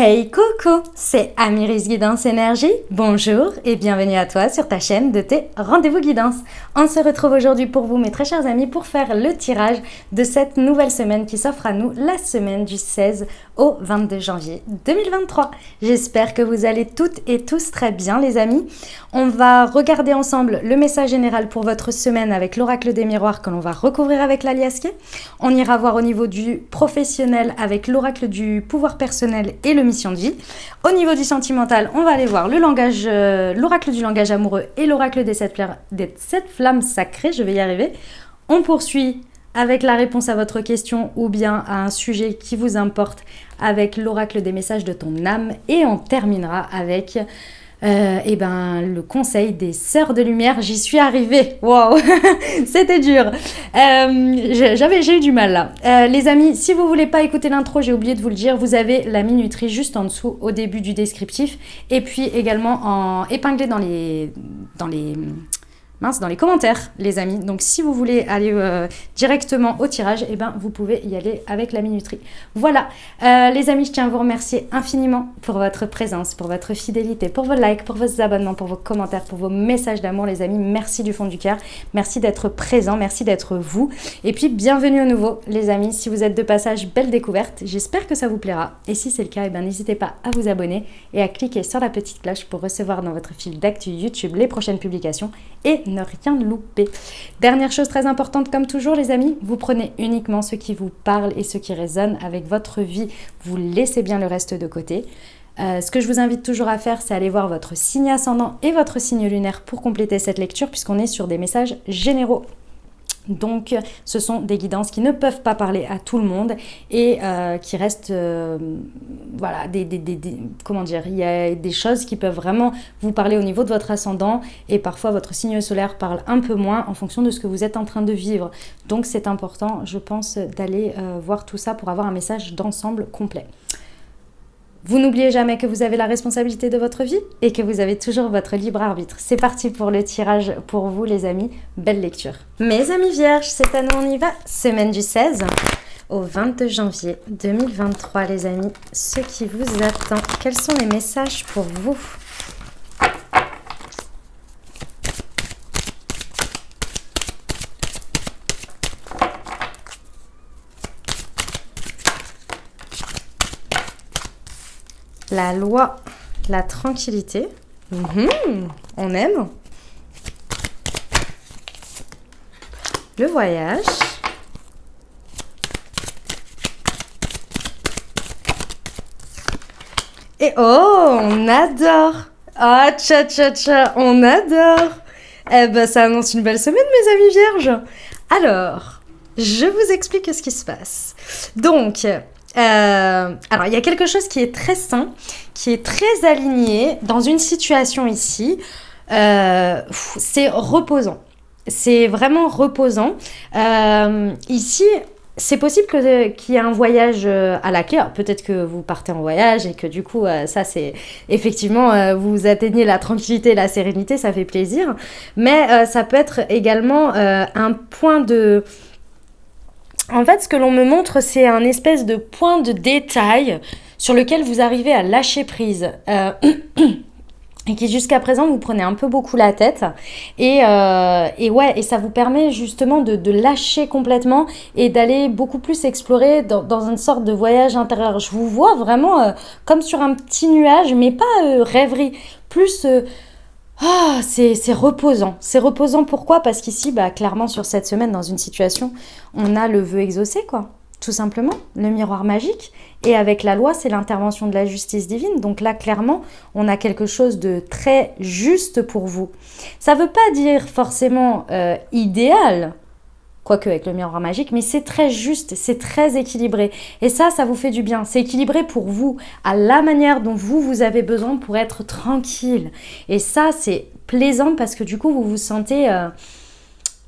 Hey coucou, c'est Amiris Guidance Énergie. Bonjour et bienvenue à toi sur ta chaîne de tes rendez-vous guidance. On se retrouve aujourd'hui pour vous, mes très chers amis, pour faire le tirage de cette nouvelle semaine qui s'offre à nous, la semaine du 16 au 22 janvier 2023. J'espère que vous allez toutes et tous très bien, les amis. On va regarder ensemble le message général pour votre semaine avec l'oracle des miroirs que l'on va recouvrir avec l'aliasqué. On ira voir au niveau du professionnel avec l'oracle du pouvoir personnel et le mission de vie. Au niveau du sentimental, on va aller voir l'oracle du langage amoureux et l'oracle des sept flammes sacrées. Je vais y arriver. On poursuit avec la réponse à votre question ou bien à un sujet qui vous importe avec l'oracle des messages de ton âme. Et on terminera avec le conseil des sœurs de lumière. J'y suis arrivée. Wow, c'était dur. J'ai eu du mal là. Les amis, si vous voulez pas écouter l'intro, j'ai oublié de vous le dire, vous avez la minuterie juste en dessous au début du descriptif et puis également épinglé dans les commentaires, les amis. Donc, si vous voulez aller directement au tirage, vous pouvez y aller avec la minuterie. Voilà, les amis, je tiens à vous remercier infiniment pour votre présence, pour votre fidélité, pour vos likes, pour vos abonnements, pour vos commentaires, pour vos messages d'amour, les amis. Merci du fond du cœur. Merci d'être présent, merci d'être vous. Et puis, bienvenue à nouveau, les amis. Si vous êtes de passage, belle découverte. J'espère que ça vous plaira. Et si c'est le cas, n'hésitez pas à vous abonner et à cliquer sur la petite cloche pour recevoir dans votre fil d'actu YouTube les prochaines publications et ne rien louper. Dernière chose très importante, comme toujours, les amis, vous prenez uniquement ce qui vous parle et ce qui résonne avec votre vie. Vous laissez bien le reste de côté. Ce que je vous invite toujours à faire, c'est aller voir votre signe ascendant et votre signe lunaire pour compléter cette lecture, puisqu'on est sur des messages généraux. Donc, ce sont des guidances qui ne peuvent pas parler à tout le monde et qui restent, comment dire, il y a des choses qui peuvent vraiment vous parler au niveau de votre ascendant et parfois votre signe solaire parle un peu moins en fonction de ce que vous êtes en train de vivre. Donc, c'est important, je pense, d'aller voir tout ça pour avoir un message d'ensemble complet. Vous n'oubliez jamais que vous avez la responsabilité de votre vie et que vous avez toujours votre libre arbitre. C'est parti pour le tirage pour vous, les amis. Belle lecture. Mes amis vierges, cette année on y va. Semaine du 16 au 22 janvier 2023, les amis. Ce qui vous attend. Quels sont les messages pour vous ? La loi, la tranquillité. On aime. Le voyage. Et oh, on adore. Ah, on adore. Ça annonce une belle semaine, mes amis vierges. Alors, je vous explique ce qui se passe. Donc, alors, il y a quelque chose qui est très sain, qui est très aligné dans une situation ici. C'est reposant. C'est vraiment reposant. Ici, c'est possible qu'il y ait un voyage à la clé. Alors, peut-être que vous partez en voyage et que du coup, ça c'est effectivement, vous atteignez la tranquillité, la sérénité, ça fait plaisir. Mais ça peut être également un point de... En fait, ce que l'on me montre, c'est un espèce de point de détail sur lequel vous arrivez à lâcher prise. Et qui jusqu'à présent vous prenez un peu beaucoup la tête et ça vous permet justement de lâcher complètement et d'aller beaucoup plus explorer dans une sorte de voyage intérieur. Je vous vois vraiment comme sur un petit nuage, mais pas rêverie, plus... c'est reposant. C'est reposant, pourquoi ? Parce qu'ici, clairement, sur cette semaine, dans une situation, on a le vœu exaucé, quoi. Tout simplement, le miroir magique. Et avec la loi, c'est l'intervention de la justice divine. Donc là, clairement, on a quelque chose de très juste pour vous. Ça ne veut pas dire forcément idéal, quoique avec le miroir magique, mais c'est très juste, c'est très équilibré. Et ça vous fait du bien. C'est équilibré pour vous, à la manière dont vous avez besoin pour être tranquille. Et ça, c'est plaisant parce que du coup, vous vous sentez...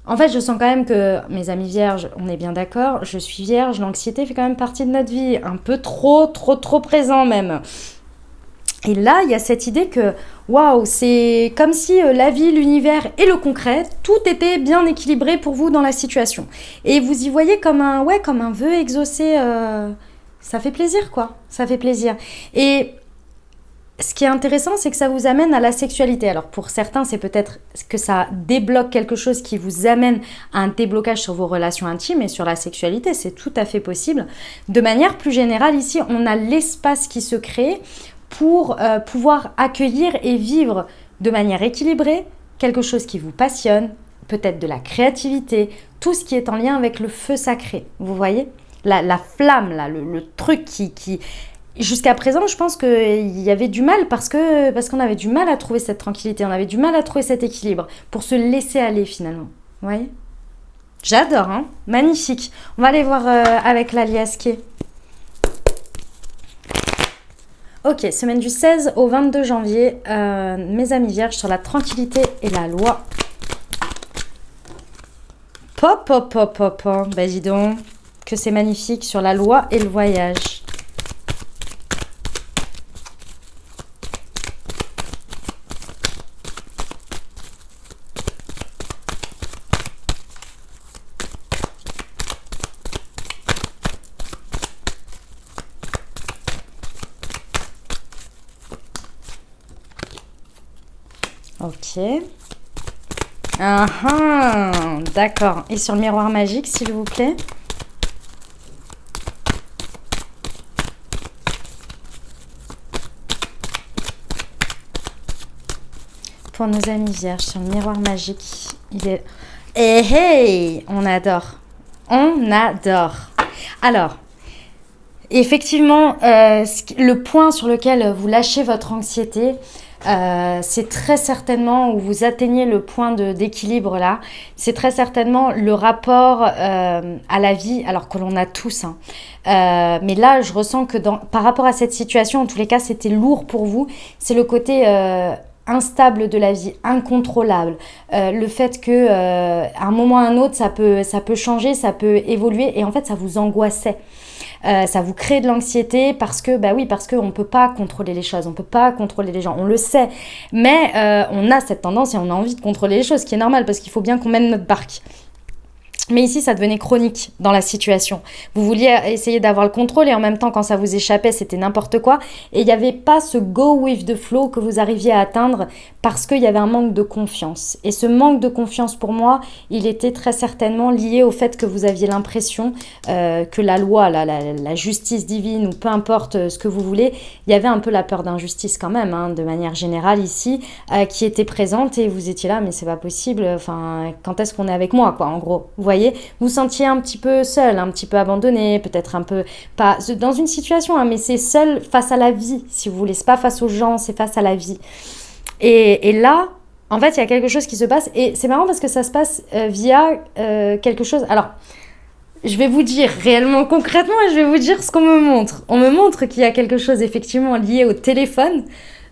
En fait, je sens quand même que, mes amis vierges, on est bien d'accord, je suis vierge, l'anxiété fait quand même partie de notre vie, un peu trop présent même. Et là, il y a cette idée que, waouh, c'est comme si la vie, l'univers et le concret, tout était bien équilibré pour vous dans la situation. Et vous y voyez comme un vœu exaucé Ça fait plaisir, quoi. Ça fait plaisir. Et ce qui est intéressant, c'est que ça vous amène à la sexualité. Alors pour certains, c'est peut-être que ça débloque quelque chose qui vous amène à un déblocage sur vos relations intimes et sur la sexualité. C'est tout à fait possible. De manière plus générale, ici, on a l'espace qui se crée pour pouvoir accueillir et vivre de manière équilibrée quelque chose qui vous passionne, peut-être de la créativité, tout ce qui est en lien avec le feu sacré. Vous voyez ? La flamme, là, le truc qui... Jusqu'à présent, je pense qu'il y avait du mal parce qu'on avait du mal à trouver cette tranquillité, on avait du mal à trouver cet équilibre pour se laisser aller finalement. Vous voyez ? J'adore, hein ? Magnifique. On va aller voir avec l'alias K. Ok, semaine du 16 au 22 janvier, mes amis vierges, sur la tranquillité et la loi. Pop, pop, pop, pop, pop. Ben dis donc, que c'est magnifique sur la loi et le voyage. Ok. Ah ah, d'accord. Et sur le miroir magique, s'il vous plaît. Pour nos amis vierges, sur le miroir magique, il est... Hey, hey, on adore. On adore. Alors, effectivement, le point sur lequel vous lâchez votre anxiété, c'est très certainement où vous atteignez le point d'équilibre là, c'est très certainement le rapport à la vie, alors que l'on a tous, hein. Mais là je ressens que par rapport à cette situation, en tous les cas c'était lourd pour vous, c'est le côté instable de la vie, incontrôlable, le fait que à un moment ou à un autre ça peut changer, ça peut évoluer et en fait ça vous angoissait. Ça vous crée de l'anxiété parce que, bah oui, parce qu'on ne peut pas contrôler les choses, on ne peut pas contrôler les gens, on le sait. Mais on a cette tendance et on a envie de contrôler les choses, ce qui est normal parce qu'il faut bien qu'on mène notre barque. Mais ici, ça devenait chronique dans la situation. Vous vouliez essayer d'avoir le contrôle et en même temps, quand ça vous échappait, c'était n'importe quoi. Et il n'y avait pas ce go with the flow que vous arriviez à atteindre parce qu'il y avait un manque de confiance. Et ce manque de confiance, pour moi, il était très certainement lié au fait que vous aviez l'impression que la loi, la justice divine ou peu importe ce que vous voulez, il y avait un peu la peur d'injustice quand même, hein, de manière générale ici, qui était présente et vous étiez là, mais c'est pas possible, enfin, quand est-ce qu'on est avec moi, quoi, en gros. Vous voyez, vous sentiez un petit peu seul, un petit peu abandonné, peut-être un peu, pas dans une situation, hein, mais c'est seul face à la vie, si vous voulez. C'est pas face aux gens, c'est face à la vie. Et là, en fait, il y a quelque chose qui se passe. Et c'est marrant parce que ça se passe via quelque chose. Alors, je vais vous dire réellement, concrètement, et je vais vous dire ce qu'on me montre. On me montre qu'il y a quelque chose effectivement lié au téléphone.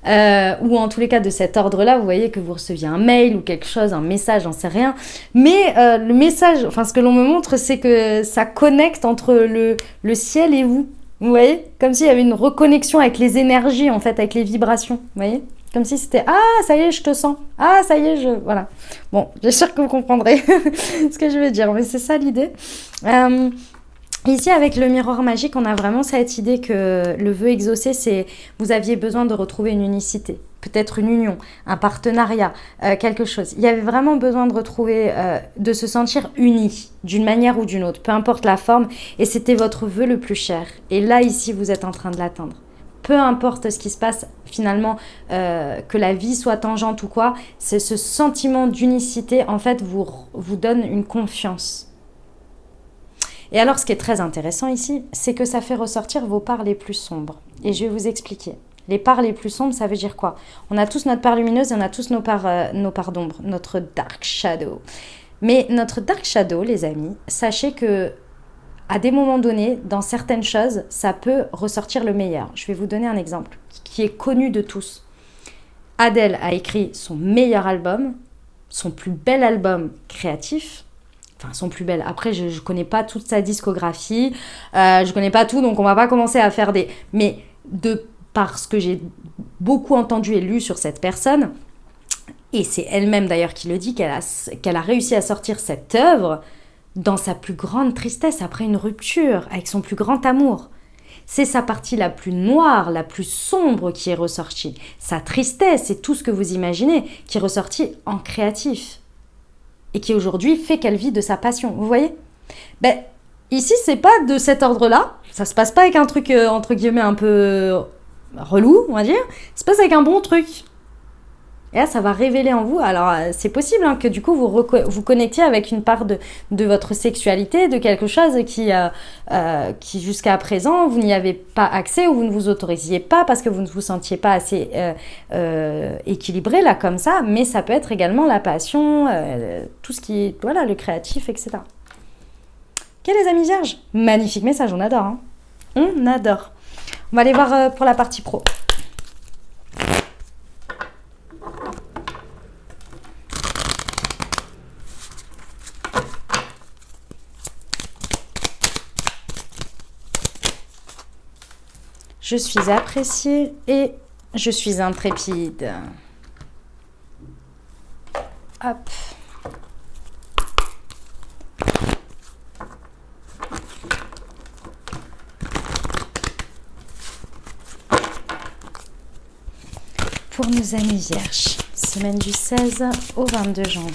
Ou en tous les cas de cet ordre-là, vous voyez que vous receviez un mail ou quelque chose, un message, j'en sais rien. Mais le message, enfin ce que l'on me montre, c'est que ça connecte entre le ciel et vous. Vous voyez ? Comme s'il y avait une reconnexion avec les énergies, en fait, avec les vibrations. Vous voyez ? Comme si c'était « Ah, ça y est, je te sens. Ah, ça y est, je... » Voilà. Bon, j'espère que vous comprendrez ce que je veux dire. Mais c'est ça l'idée. Ici, avec le miroir magique, on a vraiment cette idée que le vœu exaucé, c'est vous aviez besoin de retrouver une unicité, peut-être une union, un partenariat, quelque chose. Il y avait vraiment besoin de retrouver, de se sentir unis d'une manière ou d'une autre, peu importe la forme, et c'était votre vœu le plus cher. Et là, ici, vous êtes en train de l'atteindre. Peu importe ce qui se passe, finalement, que la vie soit tangente ou quoi, c'est ce sentiment d'unicité, en fait, vous donne une confiance. Et alors, ce qui est très intéressant ici, c'est que ça fait ressortir vos parts les plus sombres. Et je vais vous expliquer. Les parts les plus sombres, ça veut dire quoi ? On a tous notre part lumineuse et on a tous nos parts d'ombre, notre dark shadow. Mais notre dark shadow, les amis, sachez que à des moments donnés, dans certaines choses, ça peut ressortir le meilleur. Je vais vous donner un exemple qui est connu de tous. Adele a écrit son meilleur album, son plus bel album créatif. Enfin, son plus belle. Après, je connais pas toute sa discographie, je connais pas tout, donc on va pas commencer à faire des... Mais par ce que j'ai beaucoup entendu et lu sur cette personne, et c'est elle-même d'ailleurs qui le dit, qu'elle a réussi à sortir cette œuvre dans sa plus grande tristesse, après une rupture, avec son plus grand amour. C'est sa partie la plus noire, la plus sombre qui est ressortie. Sa tristesse et tout ce que vous imaginez qui est ressorti en créatif. Et qui aujourd'hui fait qu'elle vit de sa passion. Vous voyez? Ben, ici, c'est pas de cet ordre-là. Ça se passe pas avec un truc, entre guillemets, un peu relou, on va dire. Ça se passe avec un bon truc. Et là, ça va révéler en vous. Alors, c'est possible que du coup, vous connectiez avec une part de votre sexualité, de quelque chose qui jusqu'à présent, vous n'y avez pas accès ou vous ne vous autorisiez pas parce que vous ne vous sentiez pas assez équilibré, là, comme ça. Mais ça peut être également la passion, tout ce qui est, voilà, le créatif, etc. Ok, les amis vierges? Magnifique message, on adore. Hein. On adore. On va aller voir pour la partie pro. Je suis appréciée et je suis intrépide. Hop. Pour nos amis vierges, semaine du 16 au 22 janvier.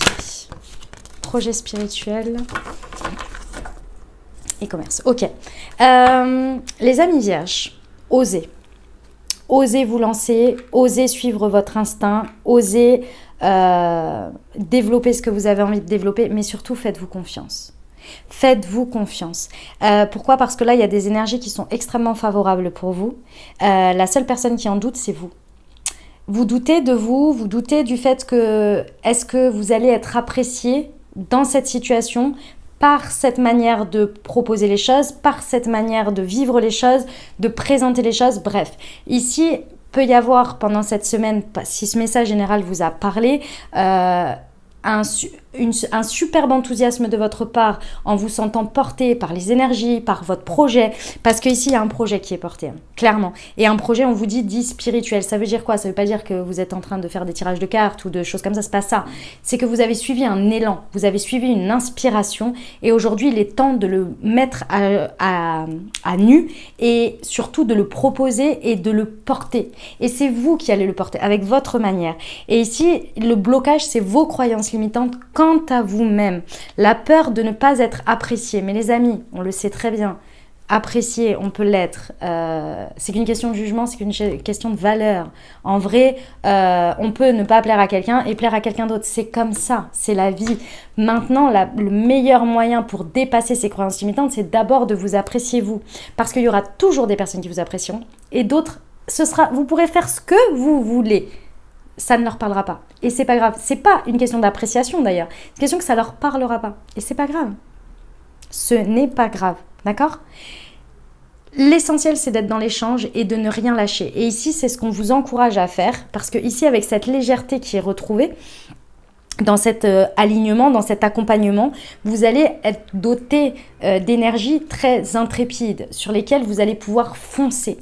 Projet spirituel et commerce. Ok. Les amis vierges, osez. Osez vous lancer, osez suivre votre instinct, osez développer ce que vous avez envie de développer, mais surtout faites-vous confiance. Faites-vous confiance. Pourquoi? Parce que là, il y a des énergies qui sont extrêmement favorables pour vous. La seule personne qui en doute, c'est vous. Vous doutez de vous, vous doutez du fait que est-ce que vous allez être apprécié dans cette situation par cette manière de proposer les choses, par cette manière de vivre les choses, de présenter les choses, bref. Ici, peut y avoir pendant cette semaine, si ce message général vous a parlé, un superbe enthousiasme de votre part en vous sentant porté par les énergies, par votre projet, parce qu'ici il y a un projet qui est porté, clairement, et un projet on vous dit spirituel. Ça veut dire quoi? Ça veut pas dire que vous êtes en train de faire des tirages de cartes ou de choses comme ça, c'est pas ça. C'est que vous avez suivi un élan, vous avez suivi une inspiration et aujourd'hui il est temps de le mettre à nu et surtout de le proposer et de le porter. Et c'est vous qui allez le porter avec votre manière. Et ici le blocage, c'est vos croyances limitantes quant à vous-même. La peur de ne pas être apprécié. Mais les amis, on le sait très bien, apprécié, on peut l'être. C'est qu'une question de jugement, c'est qu'une question de valeur. En vrai, on peut ne pas plaire à quelqu'un et plaire à quelqu'un d'autre. C'est comme ça, c'est la vie. Maintenant, le meilleur moyen pour dépasser ces croyances limitantes, c'est d'abord de vous apprécier vous. Parce qu'il y aura toujours des personnes qui vous apprécieront et d'autres, vous pourrez faire ce que vous voulez. Ça ne leur parlera pas. Et c'est pas grave. C'est pas une question d'appréciation d'ailleurs. C'est une question que ça leur parlera pas. Et c'est pas grave. Ce n'est pas grave. D'accord? L'essentiel, c'est d'être dans l'échange et de ne rien lâcher. Et ici, c'est ce qu'on vous encourage à faire. Parce que ici, avec cette légèreté qui est retrouvée, dans cet alignement, dans cet accompagnement, vous allez être doté d'énergie très intrépide sur lesquelles vous allez pouvoir foncer.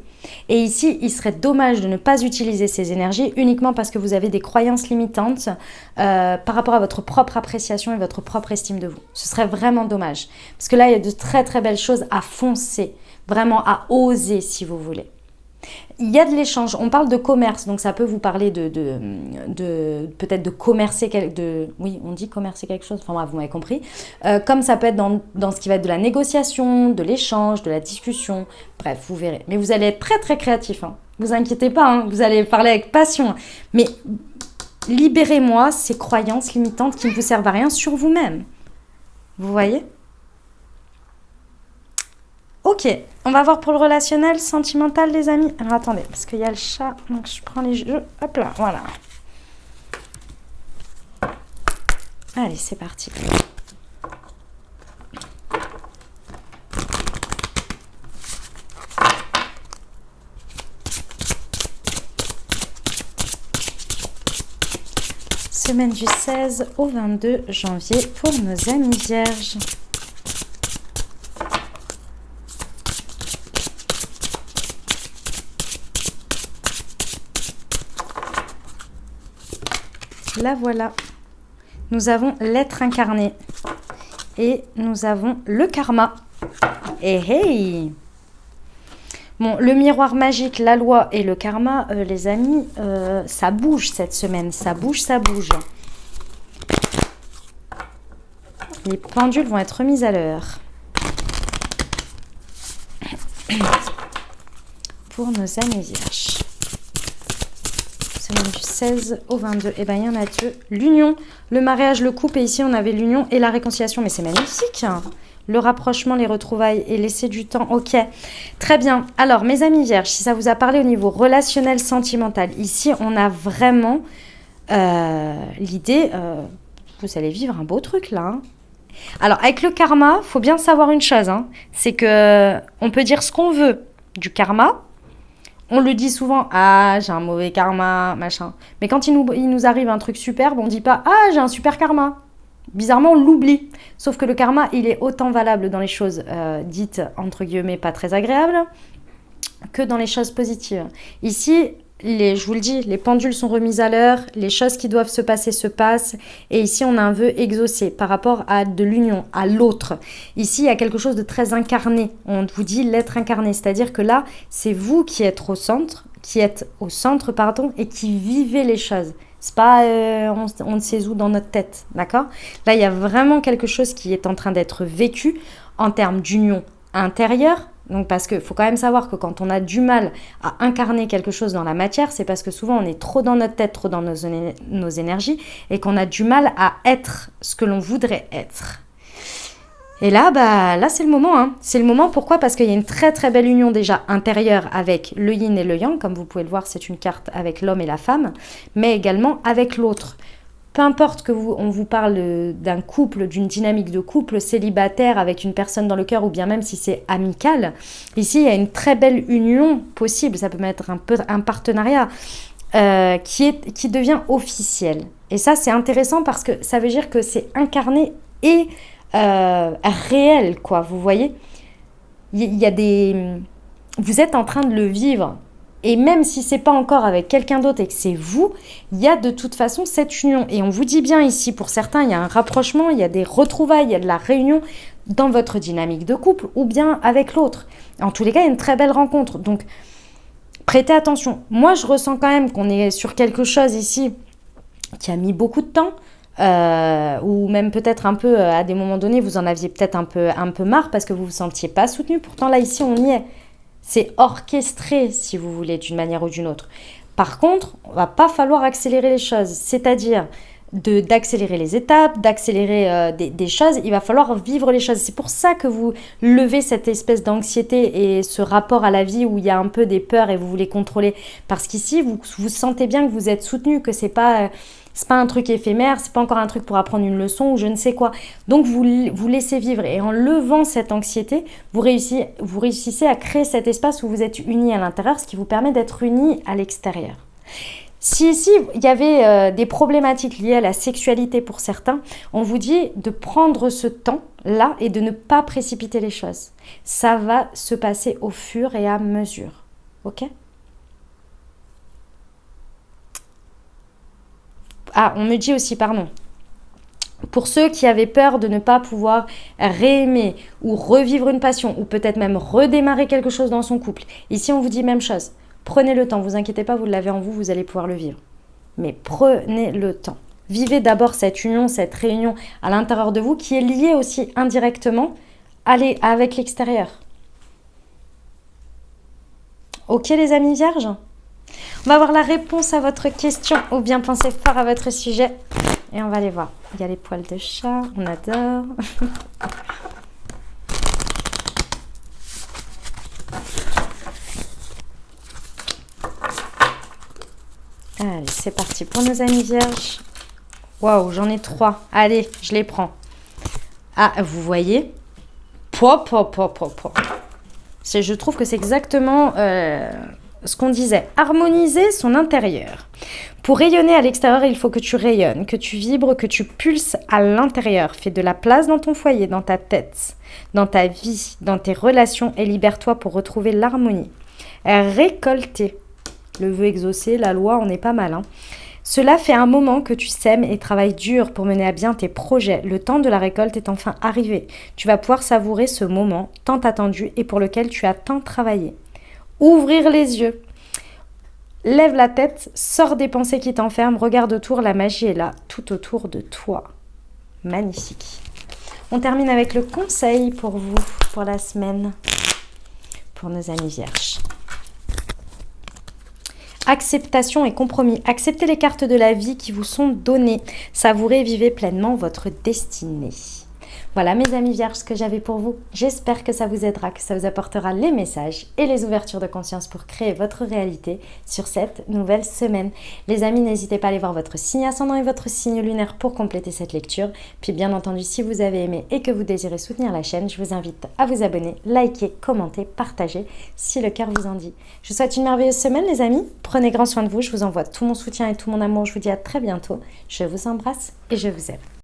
Et ici, il serait dommage de ne pas utiliser ces énergies uniquement parce que vous avez des croyances limitantes par rapport à votre propre appréciation et votre propre estime de vous. Ce serait vraiment dommage. Parce que là, il y a de très très belles choses à foncer, vraiment à oser si vous voulez. Il y a de l'échange, on parle de commerce, donc ça peut vous parler de peut-être de commercer, oui, on dit commercer quelque chose, enfin bref, vous m'avez compris. Comme ça peut être dans ce qui va être de la négociation, de l'échange, de la discussion, bref, vous verrez. Mais vous allez être très très créatif, hein. Vous inquiétez pas, hein, vous allez parler avec passion. Mais libérez-moi ces croyances limitantes qui ne vous servent à rien sur vous-même. Vous voyez ? Ok, on va voir pour le relationnel, sentimental, les amis. Alors attendez, parce qu'il y a le chat, donc je prends les jeux. Hop là, voilà. Allez, c'est parti. Semaine du 16 au 22 janvier pour nos amis vierges. La voilà. Nous avons l'être incarné. Et nous avons le karma. Et hey! Bon, le miroir magique, la loi et le karma, les amis, ça bouge cette semaine. Ça bouge, ça bouge. Les pendules vont être remises à l'heure. Pour nos amis vierges. Semaine du 16 au 22. Eh bien, il y en a deux. L'union, le mariage, le couple. Et ici, on avait l'union et la réconciliation. Mais c'est magnifique. Le rapprochement, les retrouvailles et laisser du temps. Ok. Très bien. Alors, mes amis vierges, si ça vous a parlé au niveau relationnel, sentimental, ici, on a vraiment l'idée... vous allez vivre un beau truc, là. Hein. Alors, avec le karma, il faut bien savoir une chose. Hein, c'est que on peut dire ce qu'on veut du karma. On le dit souvent, ah, j'ai un mauvais karma, machin. Mais quand il nous arrive un truc superbe, on ne dit pas, ah, j'ai un super karma. Bizarrement, on l'oublie. Sauf que le karma, il est autant valable dans les choses dites, entre guillemets, pas très agréables, que dans les choses positives. Ici, je vous le dis, les pendules sont remises à l'heure, les choses qui doivent se passer se passent. Et ici, on a un vœu exaucé par rapport à de l'union, à l'autre. Ici, il y a quelque chose de très incarné. On vous dit l'être incarné. C'est-à-dire que là, c'est vous qui êtes au centre, et qui vivez les choses. C'est pas on ne sait où dans notre tête, d'accord? Là, il y a vraiment quelque chose qui est en train d'être vécu en termes d'union intérieure. Donc parce qu'il faut quand même savoir que quand on a du mal à incarner quelque chose dans la matière, c'est parce que souvent on est trop dans notre tête, trop dans nos énergies et qu'on a du mal à être ce que l'on voudrait être. Et là, là c'est le moment. Hein. C'est le moment, pourquoi? Parce qu'il y a une très très belle union déjà intérieure avec le yin et le yang. Comme vous pouvez le voir, c'est une carte avec l'homme et la femme, mais également avec l'autre. Peu importe que on vous parle d'un couple, d'une dynamique de couple célibataire avec une personne dans le cœur ou bien même si c'est amical, ici il y a une très belle union possible, ça peut être un partenariat qui devient officiel. Et ça c'est intéressant parce que ça veut dire que c'est incarné et réel, quoi, vous voyez. Vous êtes en train de le vivre. Et même si c'est pas encore avec quelqu'un d'autre et que c'est vous, il y a de toute façon cette union. Et on vous dit bien ici, pour certains, il y a un rapprochement, il y a des retrouvailles, il y a de la réunion dans votre dynamique de couple ou bien avec l'autre. En tous les cas, il y a une très belle rencontre. Donc, prêtez attention. Moi, je ressens quand même qu'on est sur quelque chose ici qui a mis beaucoup de temps. Ou même peut-être un peu, à des moments donnés, vous en aviez peut-être un peu marre parce que vous ne vous sentiez pas soutenu. Pourtant, là, ici, on y est. C'est orchestré, si vous voulez, d'une manière ou d'une autre. Par contre, on ne va pas falloir accélérer les choses. C'est-à-dire d'accélérer les étapes, d'accélérer des choses. Il va falloir vivre les choses. C'est pour ça que vous levez cette espèce d'anxiété et ce rapport à la vie où il y a un peu des peurs et vous voulez contrôler. Parce qu'ici, vous sentez bien que vous êtes soutenu, que c'est pas un truc éphémère, c'est pas encore un truc pour apprendre une leçon ou je ne sais quoi. Donc vous laissez vivre et en levant cette anxiété, vous réussissez à créer cet espace où vous êtes unis à l'intérieur, ce qui vous permet d'être unis à l'extérieur. Si ici, il y avait des problématiques liées à la sexualité pour certains, on vous dit de prendre ce temps-là et de ne pas précipiter les choses. Ça va se passer au fur et à mesure. Ok ? Ah, on me dit aussi, pardon. Pour ceux qui avaient peur de ne pas pouvoir réaimer ou revivre une passion ou peut-être même redémarrer quelque chose dans son couple, ici on vous dit même chose. Prenez le temps, vous inquiétez pas, vous l'avez en vous, vous allez pouvoir le vivre. Mais prenez le temps. Vivez d'abord cette union, cette réunion à l'intérieur de vous qui est liée aussi indirectement avec l'extérieur. Ok les amis vierges ? On va voir la réponse à votre question ou bien penser fort à votre sujet. Et on va aller voir. Il y a les poils de chat, on adore. Allez, c'est parti pour nos amis vierges. Waouh, j'en ai 3. Allez, je les prends. Ah, vous voyez ? Je trouve que c'est exactement ce qu'on disait. Harmoniser son intérieur. Pour rayonner à l'extérieur, il faut que tu rayonnes, que tu vibres, que tu pulses à l'intérieur. Fais de la place dans ton foyer, dans ta tête, dans ta vie, dans tes relations et libère-toi pour retrouver l'harmonie. Récolter. Le vœu exaucé, la loi, on est pas mal. Hein. Cela fait un moment que tu sèmes et travailles dur pour mener à bien tes projets. Le temps de la récolte est enfin arrivé. Tu vas pouvoir savourer ce moment tant attendu et pour lequel tu as tant travaillé. Ouvrir les yeux. Lève la tête, sors des pensées qui t'enferment, regarde autour, la magie est là, tout autour de toi. Magnifique. On termine avec le conseil pour vous, pour la semaine, pour nos amis vierges. Acceptation et compromis. Acceptez les cartes de la vie qui vous sont données. Savourez et vivez pleinement votre destinée. Voilà mes amis vierges ce que j'avais pour vous. J'espère que ça vous aidera, que ça vous apportera les messages et les ouvertures de conscience pour créer votre réalité sur cette nouvelle semaine. Les amis, n'hésitez pas à aller voir votre signe ascendant et votre signe lunaire pour compléter cette lecture. Puis bien entendu, si vous avez aimé et que vous désirez soutenir la chaîne, je vous invite à vous abonner, liker, commenter, partager si le cœur vous en dit. Je vous souhaite une merveilleuse semaine les amis. Prenez grand soin de vous. Je vous envoie tout mon soutien et tout mon amour. Je vous dis à très bientôt. Je vous embrasse et je vous aime.